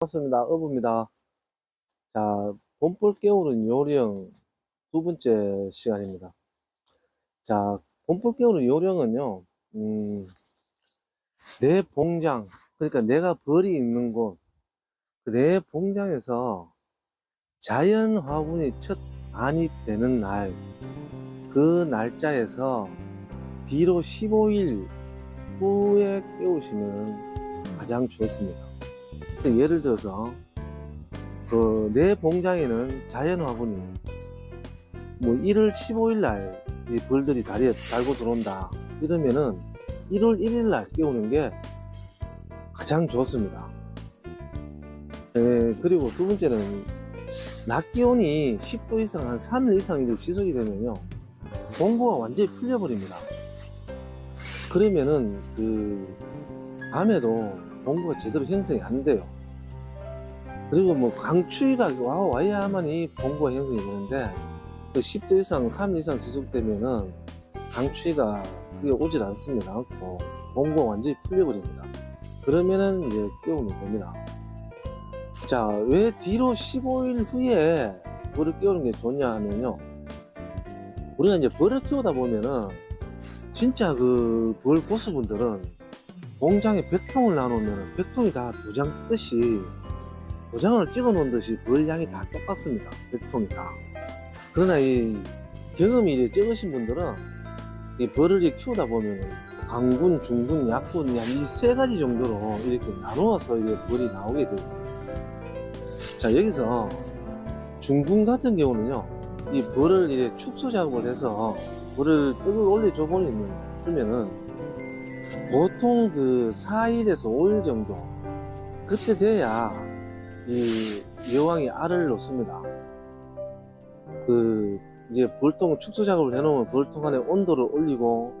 반갑습니다. 어부입니다. 자, 봄볼 깨우는 요령 두 번째 시간입니다. 자, 봄볼 깨우는 요령은요, 내 봉장, 그러니까 내가 벌이 있는 곳, 내 봉장에서 자연 화분이 첫 안입되는 날, 그 날짜에서 뒤로 15일 후에 깨우시면 가장 좋습니다. 예를 들어서 내 봉장에는 자연 화분이 뭐 1월 15일 날 이 벌들이 다리에 달고 들어온다 이러면은 1월 1일 날 깨우는 게 가장 좋습니다. 그리고 두 번째는 낮 기온이 10도 이상 한 3일 이상 이렇게 지속이 되면요, 봉구가 완전히 풀려버립니다. 그러면은 밤에도 봉구가 제대로 형성이 안 돼요. 그리고 뭐 강추위가 와야만이 봉구가 형성이 되는데, 그 10도 이상 3일 이상 지속되면은 강추위가 그게 오질 않습니다. 봉구가 완전히 풀려버립니다. 그러면은 이제 깨우면 됩니다. 자, 왜 뒤로 15일 후에 벌을 깨우는 게 좋냐 하면요, 우리가 이제 벌을 키우다 보면은 진짜 그 벌 고수분들은 공장에 100통을 나누면 100통이 다 도장 뜨듯이, 도장을 찍어 놓은 듯이 벌 양이 다 똑같습니다. 100통이 다. 그러나 이 경험이 이제 적으신 분들은 이 벌을 키우다 보면 강군, 중군, 약군 이 세 가지 정도로 이렇게 나누어서 이게 벌이 나오게 되어 있습니다. 자, 여기서 중군 같은 경우는요, 이 벌을 이제 축소 작업을 해서 벌을 떡을 올려줘 버리면은 보통 그 4일에서 5일 정도, 그때 돼야 이 여왕이 알을 놓습니다. 이제 벌통 축소 작업을 해놓으면 벌통 안에 온도를 올리고,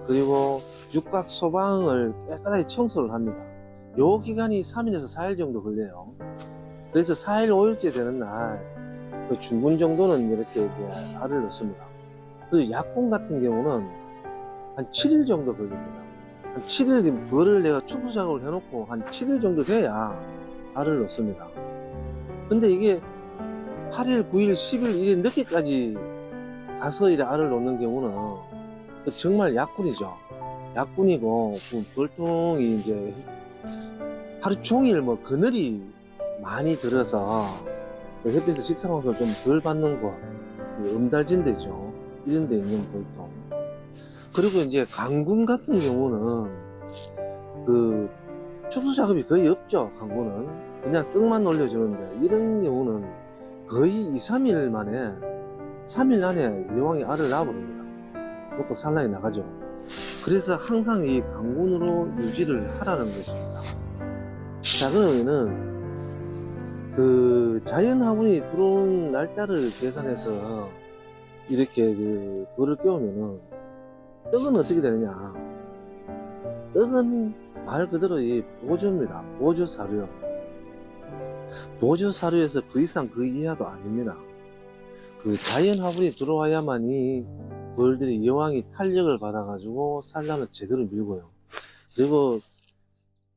그리고 육각 소방을 깨끗하게 청소를 합니다. 요 기간이 3일에서 4일 정도 걸려요. 그래서 4일, 5일째 되는 날, 그 중군 정도는 이렇게 이제 알을 넣습니다. 그 약군 같은 경우는 한 7일 정도 걸립니다. 한 7일, 벌을 내가 축소 작업을 해놓고 한 7일 정도 돼야 알을 넣습니다. 근데 이게 8일, 9일, 10일 이래 늦게까지 가서 이래 알을 놓는 경우는 정말 약군이죠. 약군이고, 그 벌통이 이제 하루 종일 뭐 그늘이 많이 들어서 햇빛에 직사광선을 좀 덜 받는 곳, 음달진 데죠. 이런 데 있는 벌통. 그리고 이제 강군 같은 경우는 그 축소 작업이 거의 없죠. 강군은 그냥 떡만 올려주는데, 이런 경우는 거의 2, 3일 만에, 3일 안에 여왕이 알을 낳아버립니다. 놓고 산란이 나가죠. 그래서 항상 이 강군으로 유지를 하라는 것입니다. 자, 그러면은 자연 화분이 들어오는 날짜를 계산해서 이렇게 벌을 깨우면은 떡은 어떻게 되느냐? 떡은 말 그대로 이 보조입니다. 보조 사료. 보조 사료에서 그 이상 그 이하도 아닙니다. 자연 화분이 들어와야만이 벌들이 여왕이 탄력을 받아가지고 산란을 제대로 밀고요. 그리고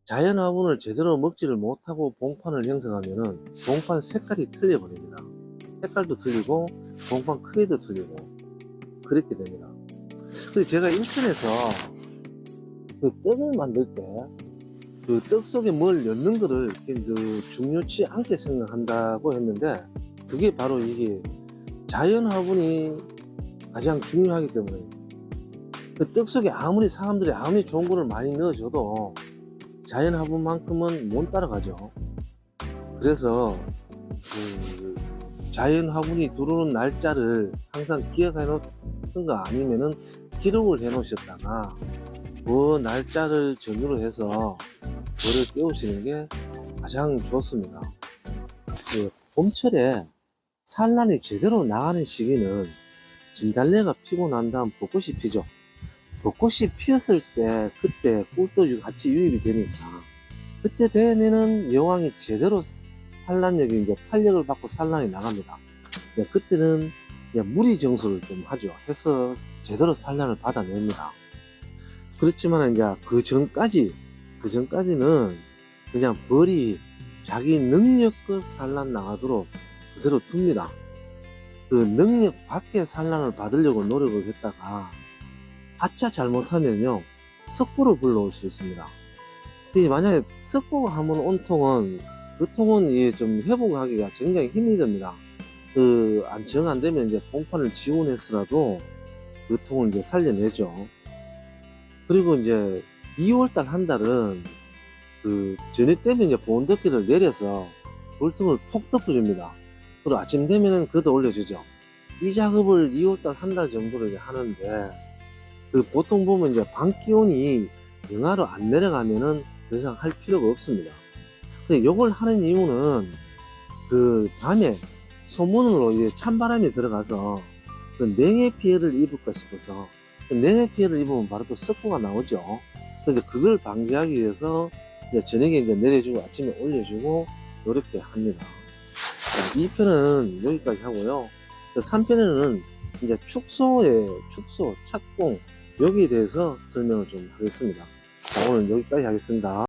자연 화분을 제대로 먹지를 못하고 봉판을 형성하면은 봉판 색깔이 틀려버립니다. 색깔도 틀리고 봉판 크기도 틀리고 그렇게 됩니다. 그래서 제가 인터넷에서 떡을 만들 때 떡 속에 뭘 넣는 거를 중요치 않게 생각한다고 했는데, 그게 바로 이게 자연 화분이 가장 중요하기 때문에 떡 속에 사람들이 아무리 좋은 거를 많이 넣어줘도 자연 화분만큼은 못 따라가죠. 그래서 자연 화분이 들어오는 날짜를 항상 기억해 놓던가 아니면은 기록을 해 놓으셨다가 그 날짜를 전후로 해서 벌을 깨우시는 게 가장 좋습니다. 봄철에 산란이 제대로 나가는 시기는 진달래가 피고 난 다음 벚꽃이 피죠. 벚꽃이 피었을 때 그때 꿀도 같이 유입이 되니까, 그때 되면은 여왕이 제대로 산란력이 이제 탄력을 받고 산란이 나갑니다. 그때는 무리 정수를 좀 하죠. 해서 제대로 산란을 받아냅니다. 그렇지만 이제 그 전까지는 그냥 벌이 자기 능력껏 산란 나가도록 그대로 둡니다. 그 능력 밖의 산란을 받으려고 노력을 했다가 아차 잘못하면요 석고를 불러올 수 있습니다. 만약에 석고가 한번 온 통은 그 통은 좀 회복하기가 굉장히 힘이 듭니다. 정 안 되면 이제 봉판을 지원해서라도 그 통을 이제 살려내죠. 그리고 이제 2월달 한 달은 전입 때문에 이제 보온덮개를 내려서 돌통을 폭 덮어줍니다. 그리고 아침 되면은 걷어 올려주죠. 이 작업을 2월달 한 달 정도를 하는데, 보통 보면 이제 밤 기온이 영하로 안 내려가면은 더 이상 할 필요가 없습니다. 근데 요걸 하는 이유는 밤에 소문으로 찬바람이 들어가서 냉해 피해를 입을까 싶어서, 냉해 피해를 입으면 바로 또 석고가 나오죠. 그래서 그걸 방지하기 위해서 이제 저녁에 이제 내려주고 아침에 올려주고 이렇게 합니다. 자, 2편은 여기까지 하고요. 3편에는 이제 축소, 착공 여기에 대해서 설명을 좀 하겠습니다. 자, 오늘 여기까지 하겠습니다.